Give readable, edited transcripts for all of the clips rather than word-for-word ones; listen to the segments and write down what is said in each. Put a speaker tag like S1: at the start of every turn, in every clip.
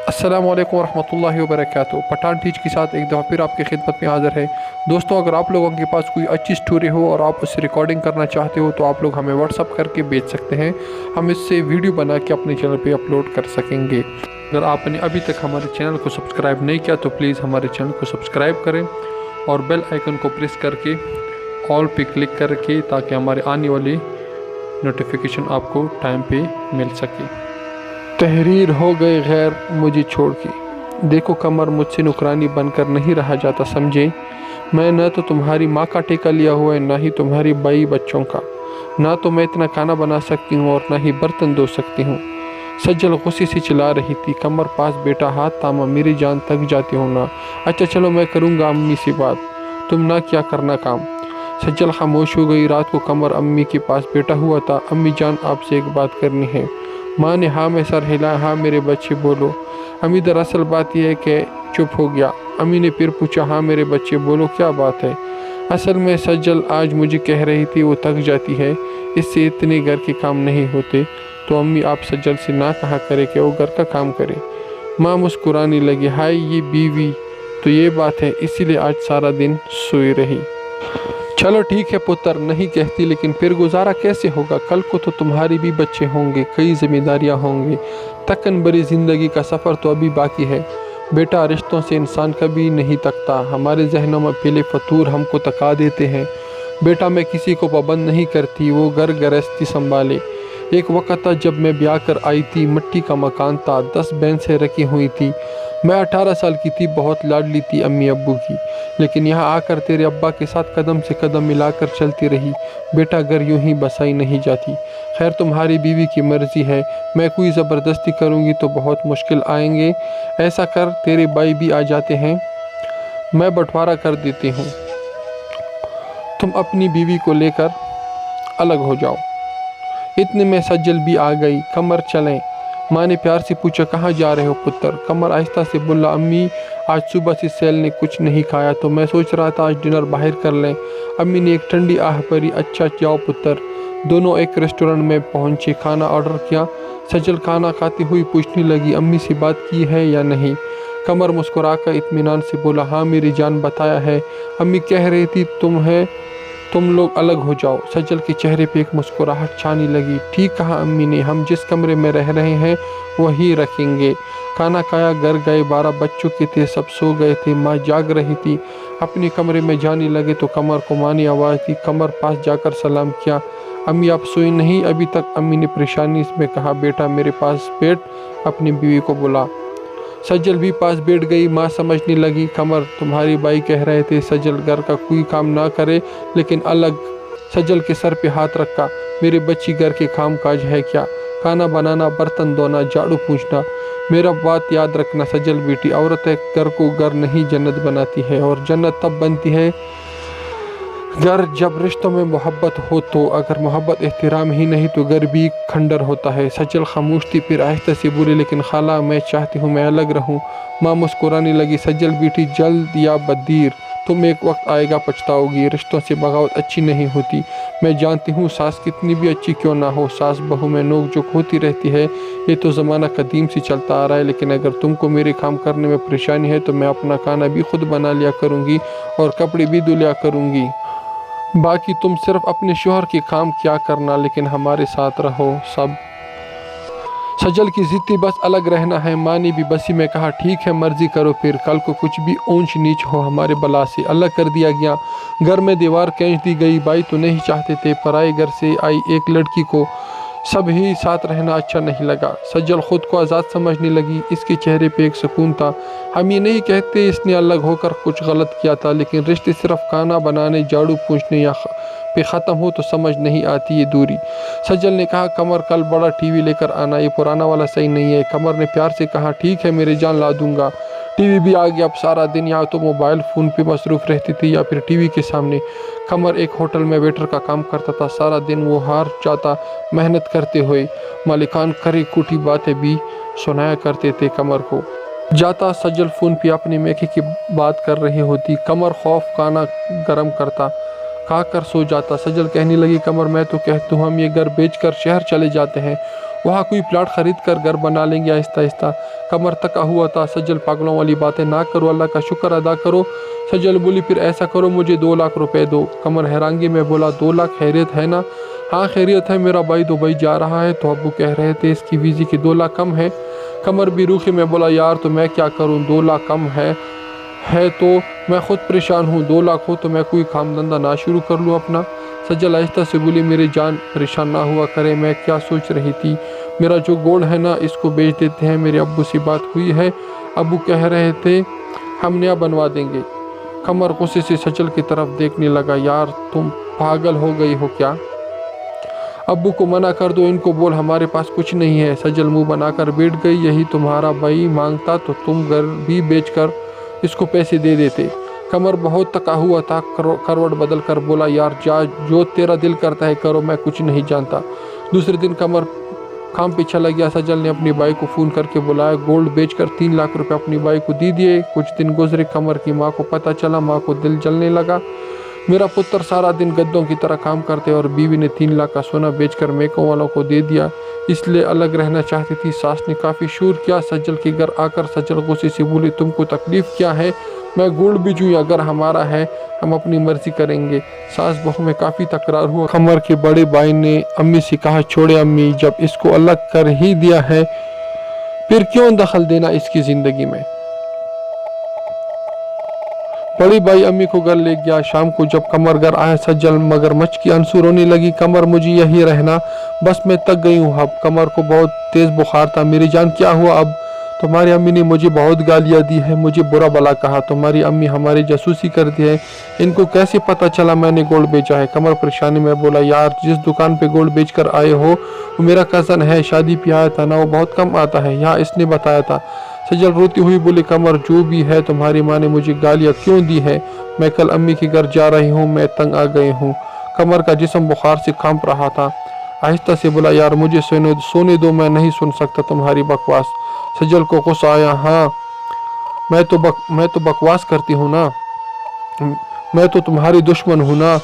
S1: अस्सलाम वालेकुम रहमतुल्लाहि व बरकातुहू। पठान टीच के साथ एक दफ़ा फिर आपकी खिदमत में हाज़िर है। दोस्तों, अगर आप लोगों के पास कोई अच्छी स्टोरी हो और आप उससे रिकॉर्डिंग करना चाहते हो तो आप लोग हमें व्हाट्सअप करके भेज सकते हैं। हम इससे वीडियो बना के अपने चैनल पे अपलोड कर सकेंगे। अगर आपने अभी तक हमारे चैनल को सब्सक्राइब नहीं किया तो प्लीज़ हमारे चैनल को सब्सक्राइब करें और बेल आइकन को प्रेस करके ऑल पे क्लिक करके, ताकि हमारे आने वाली नोटिफिकेशन आपको टाइम पे मिल सके। तहरीर हो गए गैर मुझे छोड़ के, देखो कमर मुझसे नुकरानी बनकर नहीं रहा जाता समझे। मैं न तो तुम्हारी माँ का टेका लिया हुआ है, ना ही तुम्हारी बाई बच्चों का। ना तो मैं इतना खाना बना सकती हूँ और ना ही बर्तन धो सकती हूँ। सज्जल गुस्से से चिल्ला रही थी। कमर पास बेटा हाथ थामा, मेरी जान तक जाती हो ना। अच्छा चलो मैं करूँगा अम्मी से बात, तुम ना क्या करना काम। सज्जल खामोश हो गई। रात को कमर अम्मी के पास बैठा हुआ था। अम्मी जान आपसे एक बात करनी है। माँ ने हाँ में सर हिलाया। हाँ मेरे बच्चे बोलो। अम्मी दरअसल बात यह है कि चुप हो गया। अम्मी ने फिर पूछा हाँ मेरे बच्चे बोलो क्या बात है। असल में सज्जल आज मुझे कह रही थी वो थक जाती है, इससे इतने घर के काम नहीं होते, तो अम्मी आप सज्जल से ना कहा करे कि वो घर का काम करे। माँ मुस्कुराने लगी। हाय ये बीवी, तो ये बात है, इसीलिए आज सारा दिन सोई रही। चलो ठीक है पुत्र, नहीं कहती, लेकिन फिर गुजारा कैसे होगा। कल को तो तुम्हारी भी बच्चे होंगे, कई जिम्मेदारियां होंगी। तकन बड़ी ज़िंदगी का सफ़र तो अभी बाकी है। बेटा रिश्तों से इंसान कभी नहीं तकता। हमारे जहनों में पहले फतूर हमको तका देते हैं। बेटा मैं किसी को पाबंद नहीं करती, वो घर गृहस्थी संभाले। एक वक्त था जब मैं ब्याह कर आई थी, मिट्टी का मकान था, 10 भैंसें रखी हुई थी। मैं 18 साल की थी, बहुत लाडली थी अम्मी अब्बू की, लेकिन यहाँ आकर तेरे अब्बा के साथ कदम से कदम मिलाकर चलती रही। बेटा घर यूं ही बसाई नहीं जाती। खैर तुम्हारी बीवी की मर्ज़ी है, मैं कोई ज़बरदस्ती करूँगी तो बहुत मुश्किल आएंगे। ऐसा कर तेरे भाई भी आ जाते हैं, मैं बंटवारा कर देती हूँ, तुम अपनी बीवी को लेकर अलग हो जाओ। इतने में सज्जल भी आ गई। कमर चलें। माँ ने प्यार से पूछा कहाँ जा रहे हो पुत्र। कमर आहिस्ता से बोला अम्मी आज सुबह से सेल ने कुछ नहीं खाया, तो मैं सोच रहा था आज डिनर बाहर कर लें। अम्मी ने एक ठंडी आह भरी। अच्छा जाओ पुत्र। दोनों एक रेस्टोरेंट में पहुँचे, खाना ऑर्डर किया। सज्जल खाना खाती हुई पूछने लगी अम्मी से बात की है या नहीं। कमर मुस्कुराकर इत्मीनान से बोला हाँ मेरी जान बताया है, अम्मी कह रही थी तुम लोग अलग हो जाओ। सज्जल के चेहरे पे एक मुस्कुराहट छाने लगी। ठीक कहा अम्मी ने, हम जिस कमरे में रह रहे हैं वही रखेंगे। खाना खाया, घर गए। 12 बज चुके थे, सब सो गए थे। माँ जाग रही थी। अपने कमरे में जाने लगे तो कमर को माँ ने आवाज़ दी। कमर पास जाकर सलाम किया। अम्मी आप सोई नहीं अभी तक। अम्मी ने परेशानी में कहा बेटा मेरे पास बैठ, अपनी बीवी को बुला। सज्जल भी पास बैठ गई। माँ समझने लगी कमर तुम्हारी बाई कह रहे थे सज्जल घर का कोई काम ना करे, लेकिन अलग। सज्जल के सर पे हाथ रखा। मेरे बच्ची घर के काम काज है क्या, खाना बनाना, बर्तन धोना, झाड़ू पूछना। मेरा बात याद रखना सज्जल बेटी, औरत है घर को घर नहीं जन्नत बनाती है, और जन्नत तब बनती है घर जब रिश्तों में मोहब्बत हो। तो अगर मोहब्बत एहतराम ही नहीं तो घर भी खंडर होता है। सज्जल खामोश थी, फिर आहिस्ता से बोले लेकिन खाला मैं चाहती हूँ मैं अलग रहूँ। माँ मुस्कुराने लगी। सज्जल बेटी जल्द या बदीर, तुम एक वक्त आएगा पछताओगी। रिश्तों से बगावत अच्छी नहीं होती। मैं जानती हूँ सास कितनी भी अच्छी क्यों ना हो, सास बहू में नोक झोंक होती रहती है, ये तो ज़माना कदीम से चलता आ रहा है। लेकिन अगर तुमको मेरे काम करने में परेशानी है तो मैं अपना खाना भी खुद बना लिया करूँगी और कपड़े भी धुल लिया करूँगी। बाकी तुम सिर्फ अपने शोहर के काम क्या करना, लेकिन हमारे साथ रहो सब। सज्जल की जिद थी बस अलग रहना है। माँ ने भी बसी में कहा ठीक है मर्जी करो, फिर कल को कुछ भी ऊंच नीच हो हमारे बला से अलग कर दिया गया। घर में दीवार खींच दी गई। भाई तो नहीं चाहते थे, पराए घर से आई एक लड़की को सब ही साथ रहना अच्छा नहीं लगा। सज्जल खुद को आज़ाद समझने लगी। इसके चेहरे पे एक सुकून था। हम ये नहीं कहते इसने अलग होकर कुछ गलत किया था, लेकिन रिश्ते सिर्फ खाना बनाने, झाड़ू पूछने या पे ख़त्म हो तो समझ नहीं आती ये दूरी। सज्जल ने कहा कमर कल बड़ा टीवी लेकर आना, ये पुराना वाला सही नहीं है। कमर ने प्यार से कहा ठीक है मेरी जान ला दूंगा। टीवी भी आ गया। अब सारा दिन या तो मोबाइल फ़ोन पे मसरूफ़ रहती थी या फिर टीवी के सामने। कमर एक होटल में वेटर का काम करता था। सारा दिन वो हार जाता मेहनत करते हुए। मालिकान करी कुटी बातें भी सुनाया करते थे कमर को। जाता सज्जल फ़ोन पे अपने मेके की बात कर रही होती। कमर खौफ खाना गर्म करता, खा कर सो जाता। सज्जल कहने लगी कमर मैं तो कहती हूँ हम ये घर बेचकर शहर चले जाते हैं, वहाँ कोई प्लाट खरीद कर घर बना लेंगे आहिस्ता आहिस्ता। कमर तका हुआ था। सज्जल पागलों वाली बातें ना करो, अल्लाह का शुक्र अदा करो। सज्जल बोली फिर ऐसा करो मुझे 2 लाख रुपए दो। कमर हैरानगी में बोला 2 लाख खैरियत है ना? हाँ खैरियत है, मेरा भाई दुबई जा रहा है तो अब्बू कह रहे थे इसकी वीज़े की 2 लाख कम है। कमर भी रूखे में बोला यार तो मैं क्या करूँ, 2 लाख कम है तो मैं ख़ुद परेशान हूँ। 2 लाख हो तो मैं कोई काम धंधा ना शुरू कर लूँ अपना। सज्जल आहिस्ता से बोली मेरी जान परेशान ना हुआ करे, मैं क्या सोच रही थी, मेरा जो गोल्ड है ना इसको बेच देते हैं। मेरे अब्बू से बात हुई है, अब्बू कह रहे थे हम नया बनवा देंगे। कमर गुस्से से सज्जल की तरफ देखने लगा, यार तुम पागल हो गई हो क्या? अब्बू को मना कर दो, इनको बोल हमारे पास कुछ नहीं है। सज्जल मुंह बनाकर बैठ गई, यही तुम्हारा भाई मांगता तो तुम घर भी बेचकर इसको पैसे दे देते। कमर बहुत थका हुआ था, करवट बदल कर बोला यार जा, जो तेरा दिल करता है करो, मैं कुछ नहीं जानता। दूसरे दिन कमर काम पे चला गया। सज्जल ने अपनी बाई को फ़ोन करके बुलाया, गोल्ड बेचकर 3 लाख रुपए अपनी बाई को दे दिए। कुछ दिन गुजरे, कमर की माँ को पता चला, माँ को दिल जलने लगा। मेरा पुत्र सारा दिन गद्दों की तरह काम करते और बीवी ने 3 लाख का सोना बेचकर मेकों वालों को दे दिया, इसलिए अलग रहना चाहती थी। सास ने काफ़ी शूर किया। सज्जल के घर आकर सज्जल गुस्से से बोली तुमको तकलीफ़ क्या है, मैं गोल्ड बेचूँ, अगर हमारा है हम अपनी मर्जी करेंगे। सास बहू में काफ़ी तकरार हुआ। कमर के बड़े भाई ने अम्मी से कहा छोड़े अम्मी, जब इसको अलग कर ही दिया है फिर क्यों दखल देना इसकी ज़िंदगी में। बड़ी भाई अम्मी को घर ले गया। शाम को जब कमर घर आया, सज्जल मगरमच्छ की आंसू रोने लगी, कमर मुझे यही रहना, बस मैं थक गई हूँ अब। कमर को बहुत तेज़ बुखार था। मेरी जान क्या हुआ अब? तुम्हारी अम्मी ने मुझे बहुत गालियाँ दी है, मुझे बुरा भला कहा, तुम्हारी अम्मी हमारी जासूसी करती है, इनको कैसे पता चला मैंने गोल्ड बेचा है? कमर परेशानी में बोला यार जिस दुकान पे गोल्ड बेच कर आए हो वो मेरा कज़न है, शादी पे आया था ना, वो बहुत कम आता है, यहाँ इसने बताया था। सज्जल रोती हुई बोली कमर जो भी है तुम्हारी माँ ने मुझे गालियाँ क्यों दी है? मैं कल अम्मी के घर जा रही हूँ, मैं तंग आ गई हूँ। कमर का जिस्म बुखार से कांप रहा था। आहिस्ता से बोला यार मुझे सोने दो, मैं नहीं सुन सकता तुम्हारी बकवास। सज्जल को गुस्सा आया, हाँ मैं तो बकवास करती हूँ ना, मैं तो तुम्हारी दुश्मन हूँ ना,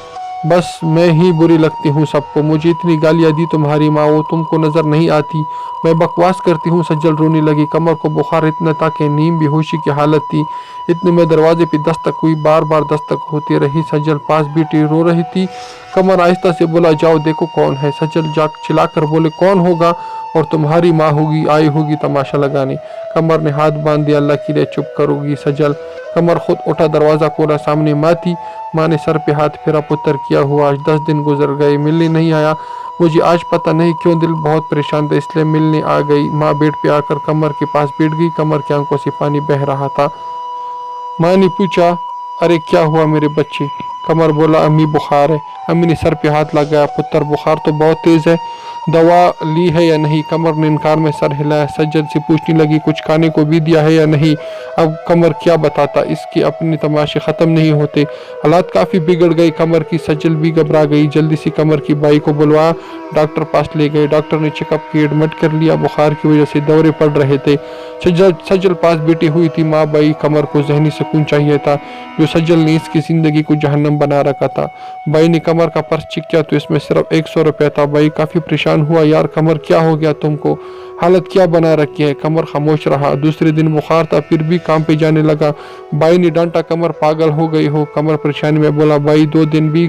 S1: बस मैं ही बुरी लगती हूँ सबको, मुझे इतनी गालियाँ दी तुम्हारी माँ, वो तुमको नज़र नहीं आती, मैं बकवास करती हूँ। सज्जल रोने लगी। कमर को बुखार इतना था कि नींद बेहोशी की हालत थी। इतने में दरवाजे पे दस्तक हुई, बार बार दस्तक होती रही। सज्जल पास बेटी रो रही थी। कमर आहिस्ता से बोला जाओ देखो कौन है। सज्जल जाग चिल्लाकर बोले कौन होगा? और तुम्हारी माँ होगी, आई होगी तमाशा लगाने। कमर ने हाथ बांध दिया, अल्लाह के लिए चुप करोगी सज्जल। कमर खुद उठा, दरवाज़ा खोला, सामने माँ थी। माँ ने सर पे हाथ फेरा, पुत्र क्या हुआ? आज 10 दिन गुजर गए, मिलने नहीं आया, मुझे आज पता नहीं क्यों दिल बहुत परेशान था इसलिए मिलने आ गई। माँ बेड पे आकर कमर के पास बैठ गई। कमर की आंखों से पानी बह रहा था। माँ ने पूछा अरे क्या हुआ मेरे बच्चे? कमर बोला अम्मी बुखार है। अम्मी ने सर पे हाथ लगाया, पुत्र बुखार तो बहुत तेज़ है, दवा ली है या नहीं? कमर ने इनकार में सर हिलाया। सज्जल से पूछने लगी कुछ खाने को भी दिया है या नहीं? अब कमर क्या बताता, इसके अपने तमाशे ख़त्म नहीं होते। हालात काफ़ी बिगड़ गई कमर की। सज्जल भी घबरा गई। जल्दी से कमर की बाई को बुलवा डॉक्टर पास ले गए। डॉक्टर ने चेकअप की, एडमिट कर लिया। बुखार की वजह से दौरे पड़ रहे थे। सज्जल पास बैठी हुई थी। माँ बाई कमर को जहनी सुकून चाहिए था, जो सज्जल ने इसकी ज़िंदगी को जहन्नम बना रखा था। बाई ने कमर का पर्स चेक किया तो इसमें सिर्फ 100 रुपया था। बाई काफ़ी परेशान हुआ, यार कमर क्या हो गया तुमको, हालत क्या बना रखी है? कमर खामोश रहा। दूसरे दिन बुखार था फिर भी काम पे जाने लगा। बाई ने डांटा कमर पागल हो गई हो? कमर परेशानी में बोला बाई 2 दिन भी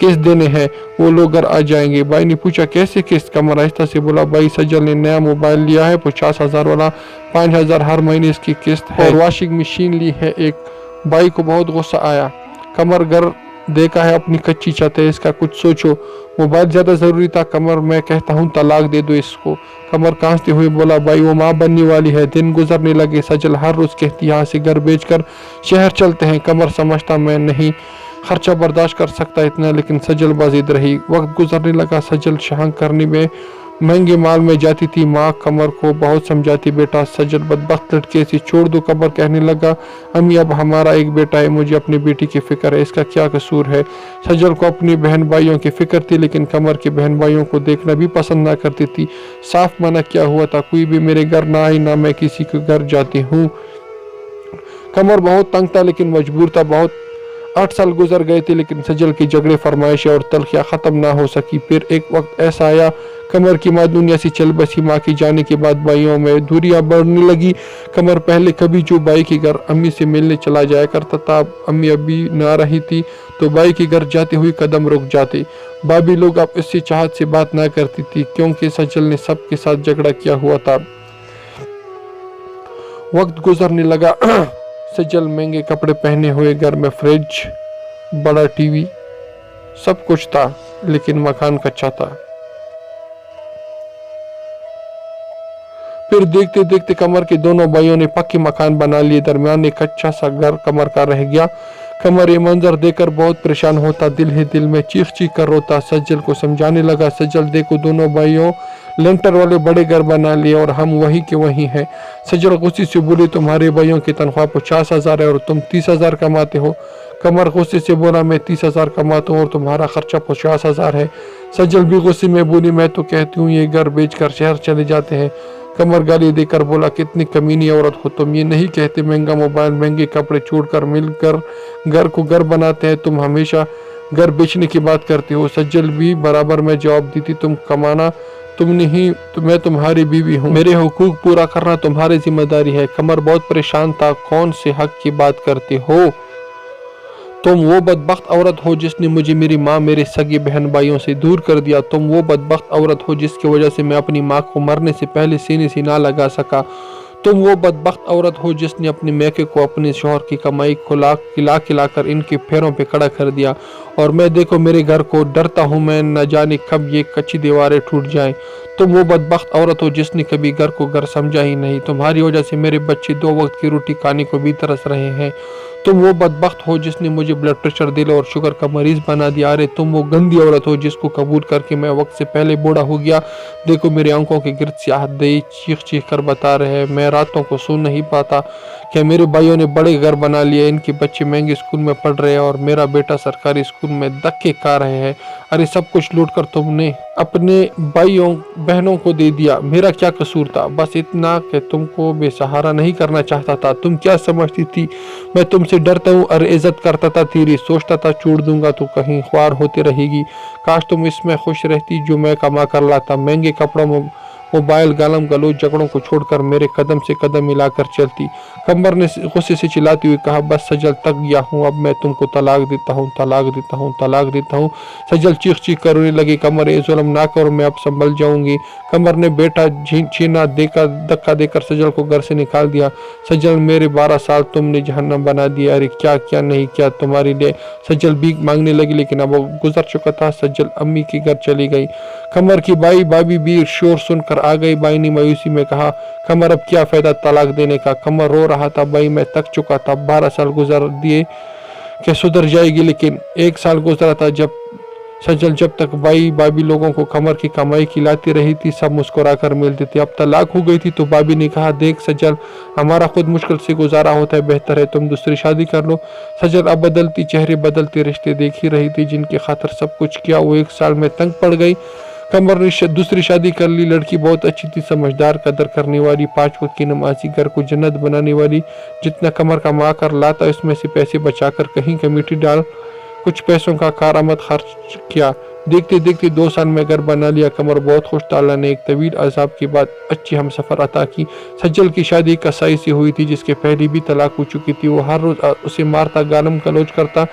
S1: किस्त देने हैं, वो लोग घर आ जाएंगे। बाई ने पूछा कैसे किस्त? कमर आहिस्ता से बोला बाई सज्जल ने नया मोबाइल लिया है 50,000 वाला, 5,000 हर महीने इसकी किस्त है, और वॉशिंग मशीन ली है एक। बाई को बहुत गुस्सा आया। कमर घर देखा है अपनी कच्ची छत है, इसका कुछ सोचो। मोबाइल ज़्यादा ज़रूरी था। कमर मैं कहता हूँ तलाक दे दो इसको। कमर कांसते हुए बोला भाई वो माँ बनने वाली है। दिन गुजरने लगे। सज्जल हर रोज़ कहती यहाँ से घर बेचकर शहर चलते हैं। कमर समझता मैं नहीं खर्चा बर्दाश्त कर सकता इतना, लेकिन सज्जल बाजिद रही। वक्त गुजरने लगा। सज्जल शांग करने में महंगे माल में जाती थी। माँ कमर को बहुत समझाती, बेटा सज्जल बदबख्त लड़के से छोड़ दो। कमर कहने लगा अम्मी अब हमारा एक बेटा है, मुझे अपनी बेटी की फिक्र है, इसका क्या कसूर है? सज्जल को अपनी बहन भाइयों की फिक्र थी, लेकिन कमर के बहन भाइयों को देखना भी पसंद ना करती थी। साफ मना किया हुआ था, कोई भी मेरे घर ना आई, ना मैं किसी के घर जाती हूँ। कमर बहुत तंग था लेकिन मजबूर था। बहुत 8 साल गुजर गए थे लेकिन सजल की झगड़े, फरमाइशें और तलखियाँ ख़त्म ना हो सकी। फिर एक वक्त ऐसा आया, कमर की माँ दुनिया से चल बसी। माँ के जाने के बाद भाइयों में दूरियां बढ़ने लगी। कमर पहले कभी जो भाई के घर अम्मी से मिलने चला जाया करता था, अम्मी अभी ना रही थी तो भाई के घर जाते हुए कदम रुक जाते। भाभी लोग अब इससे चाहत से बात ना करती थी क्योंकि सजल ने सबके साथ झगड़ा किया हुआ था। वक्त गुजरने लगा। सजल महंगे कपड़े पहने हुए, घर में फ्रिज, बड़ा टीवी, सब कुछ था लेकिन मकान कच्चा था। फिर देखते देखते कमर के दोनों भाइयों ने पक्के मकान बना लिए। दरमियान एक कच्चा सा घर कमर का रह गया। कमर ये मंजर देखकर बहुत परेशान होता, दिल ही दिल में चीख चीख कर रोता। सज्जल को समझाने लगा, सज्जल देखो दोनों भाइयों लेंटर वाले बड़े घर बना लिए और हम वही के वही हैं। सज्जल गुस्से से बोली, तुम्हारे भाइयों की तनख्वाह 50,000 है और तुम 30,000 कमाते हो। कमर गुस्से से बोला, मैं 30,000 कमाता हूँ और तुम्हारा खर्चा 50,000 है। सज्जल भी गुस्से में बोली, मैं तो कहती हूँ ये घर बेचकर शहर चले जाते हैं। कमर गाली देकर बोला, कितनी कमीनी औरत हो तुम, ये नहीं कहते महंगा मोबाइल महंगे कपड़े छोड़कर मिलकर घर को घर बनाते हैं, तुम हमेशा घर बेचने की बात करते हो। सज्जल भी बराबर में जवाब दी थी, तुम कमाना तुम नहीं तो मैं तुम्हारी बीवी हूँ, मेरे हुकूक पूरा करना तुम्हारी जिम्मेदारी है। कमर बहुत परेशान था, कौन से हक की बात करते हो तुम? वो बदबख्त औरत हो जिसने मुझे मेरी माँ मेरे सगे बहन भाइयों से दूर कर दिया। तुम वो बदबख्त औरत हो जिसकी वजह से मैं अपनी माँ को मरने से पहले सीने से ना लगा सका। तुम वो बदबख्त औरत हो जिसने अपने मैके को अपने शौहर की कमाई को खिलाकर इनके पैरों पे खड़ा कर दिया। और मैं देखो मेरे घर को डरता हूँ, मैं न जाने कब ये कच्ची दीवारें टूट जाएं। तुम वो बदबख्त औरत हो जिसने कभी घर को घर समझा ही नहीं। तुम्हारी वजह से मेरे बच्चे 2 वक्त की रोटी खाने को भी तरस रहे हैं। तुम वो बदबख्त हो जिसने मुझे ब्लड प्रेशर, दिल और शुगर का मरीज बना दिया। अरे तुम वो गंदी औरत हो जिसको कबूल करके मैं वक्त से पहले बूढ़ा हो गया। देखो मेरी आंखों के गिर्द सियाहत दई चीख चीख कर बता रहे हैं, मैं रातों को सो नहीं पाता। क्या मेरे भाइयों ने बड़े घर बना लिए, इनके बच्चे महंगे स्कूल में पढ़ रहे हैं और मेरा बेटा सरकारी स्कूल में धक्के खा रहे हैं। अरे सब कुछ लूट कर तुमने अपने भाइयों बहनों को दे दिया, मेरा क्या कसूर था? बस इतना कि तुमको बेसहारा नहीं करना चाहता था। तुम क्या समझती थी मैं तुमसे डरता हूँ और इज्जत करता था तेरी? सोचता था छोड़ दूंगा तो कहीं ख्वार होती रहेगी। काश तुम इसमें खुश रहती जो मैं कमा कर लाता। महंगे कपड़ों में मोबाइल, गालम गलोच, झगड़ों को छोड़कर मेरे कदम से कदम मिलाकर चलती। कमर ने गुस्से से चिल्लाती हुई कहा, बस सजल तक गया हूँ, अब मैं तुमको तलाक देता हूँ, तलाक देता हूँ, तलाक देता हूँ। सजल चीख चीख कर रोने लगी, कमर ये जुल्म ना करो, मैं अब संभल जाऊंगी। कमर ने बेटा छीना देकर धक्का देकर सजल को घर से निकाल दिया। सजल मेरे 12 साल तुमने जहन्नम बना दिया। अरे क्या क्या नहीं किया तुम्हारे लिए। सजल भीख मांगने लगी लेकिन अब वो गुजर चुका था। सजल अम्मी के घर चली गई। कमर की भाभी भी शोर सुनकर आ गई। बाई ने मायूसी में कहा, कमर अब क्या फायदा तलाक देने का? कमर रो रहा था, भाई मैं थक चुका था, 12 साल गुजर दिए कि सुधर जाएगी, लेकिन 1 साल गुजरा था जब तक भाई भाभी लोगों को कमर की कमाई खिलाती रही थी, सब मुस्कुरा कर मिलती थी। अब तलाक हो गई थी तो भाभी ने कहा, देख सजल हमारा खुद मुश्किल से गुजारा होता है, बेहतर है तुम दूसरी शादी कर लो। सजल अब बदलती चेहरे बदलते रिश्ते देख ही रही थी जिनके खातिर सब कुछ किया। वो 1 साल में तंग पड़ गई। कमर ने दूसरी शादी कर ली। लड़की बहुत अच्छी थी, समझदार, कदर करने वाली, 5 वक्त की नमाजी, घर को जन्नत बनाने वाली। जितना कमर कमा कर लाता उसमें से पैसे बचाकर कहीं कमेटी डाल कुछ पैसों का कारआमद खर्च किया। देखते देखते 2 साल में घर बना लिया। कमर बहुत खुश था। अल्लाह ने एक तवील अजाब के बाद अच्छी हम सफ़र अता की। सज्जल की शादी कसाई से हुई थी जिसके पहले भी तलाक हो चुकी थी। वो हर रोज उसे मारता, गालम गलौज करता।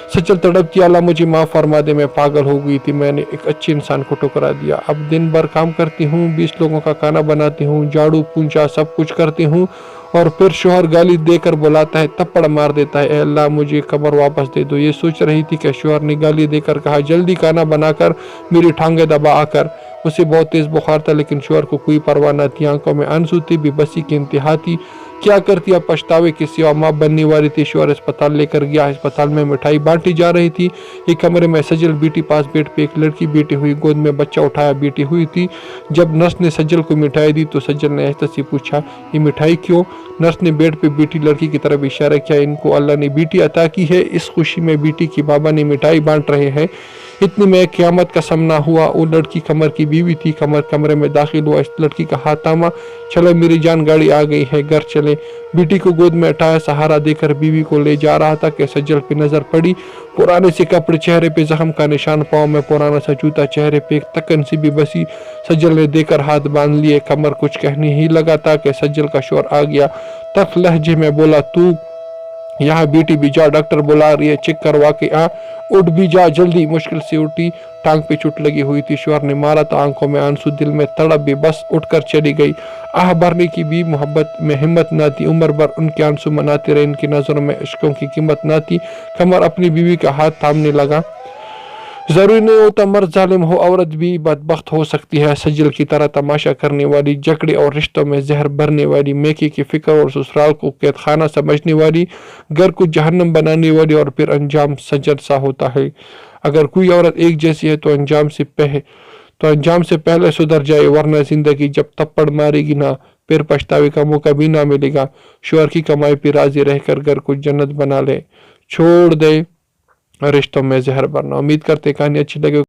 S1: सज्जल तड़पती, अल्लाह मुझे माफ़ फरमा दे, मैं पागल हो गई थी, मैंने एक अच्छे इंसान को ठुकरा दिया। अब दिन भर काम करती हूँ, 20 लोगों का खाना बनाती हूँ, झाड़ू पूंछा सब कुछ करती हूँ और फिर शोहर गाली देकर बुलाता है, थप्पड़ मार देता है। अल्लाह मुझे कमर वापस दे दो। ये सोच रही थी कि शोहर ने गाली देकर कहा, जल्दी खाना बनाकर मेरी टांगे दबा आकर। उसे बहुत तेज बुखार था लेकिन शोहर को कोई परवाह न थी। आंखों में आंसू थी, बेबसी की इंतहा थी। क्या करती, अब पछतावे की सिवा माँ बनने वाली थी। शोहर अस्पताल लेकर गया। अस्पताल में मिठाई बांटी जा रही थी। एक कमरे में सजल बेटी पास बेड पे एक लड़की बेटी हुई, गोद में बच्चा उठाया बेटी हुई थी। जब नर्स ने सजल को मिठाई दी तो सजल ने एहसास से पूछा, ये मिठाई क्यों? नर्स ने बेड पे बेटी लड़की की तरफ इशारा किया, इनको अल्लाह ने बेटी अता की है, इस खुशी में बेटी की बाबा ने मिठाई बांट रहे हैं। इतने में क़यामत का सामना हुआ। वो लड़की कमर की बीवी थी। कमरे में दाखिल हुआ, इस लड़की का हाथ थामा। चलो मेरी जान, गाड़ी आ गई है, घर चले। बेटी को गोद में उठाया, सहारा देकर बीवी को ले जा रहा था कि सज्जल पे नजर पड़ी। पुराने से कपड़े, चेहरे पे जख्म का निशान, पाँव में पुराना सा जूता, चेहरे पे एक तकन सी भी बसी। सज्जल ने देकर हाथ बांध लिए। कमर कुछ कहने ही लगा था कि सज्जल का शोर आ गया। तल्ख लहजे में बोला, तू यहाँ बेटी भी जा, डॉक्टर बुला रही है, चेक करवा के आ। उठ भी जा जल्दी। मुश्किल से उठी, टांग पे चोट लगी हुई थी। शोर ने मारा तो आंखों में आंसू, दिल में तड़प भी। बस उठकर चली गई। आह भरने की भी मोहब्बत में हिम्मत न थी। उम्र भर उनके आंसू मनाते रहे। इनकी नजरों में इश्कों की कीमत न थी। कमर अपनी बीवी का हाथ थामने लगा। जरूरी नहीं होता मर्द जालिम हो, औरत भी बदबख्त हो सकती है। सज्जल की तरह तमाशा करने वाली, झगड़े और रिश्तों में जहर भरने वाली, मेके की फिक्र और ससुराल को कैद खाना समझने वाली, घर को जहन्नम बनाने वाली, और फिर अंजाम सज्जल सा होता है। अगर कोई औरत एक जैसी है तो अंजाम से पहले सुधर जाए, वरना जिंदगी जब थप्पड़ मारेगी ना, फिर पछतावे का मौका भी ना मिलेगा। शोहर की कमाई पर राजी रहकर घर को जन्नत बना ले, छोड़ दे रिश्तों में जहर भरना। उम्मीद करते कहानी अच्छी लगे।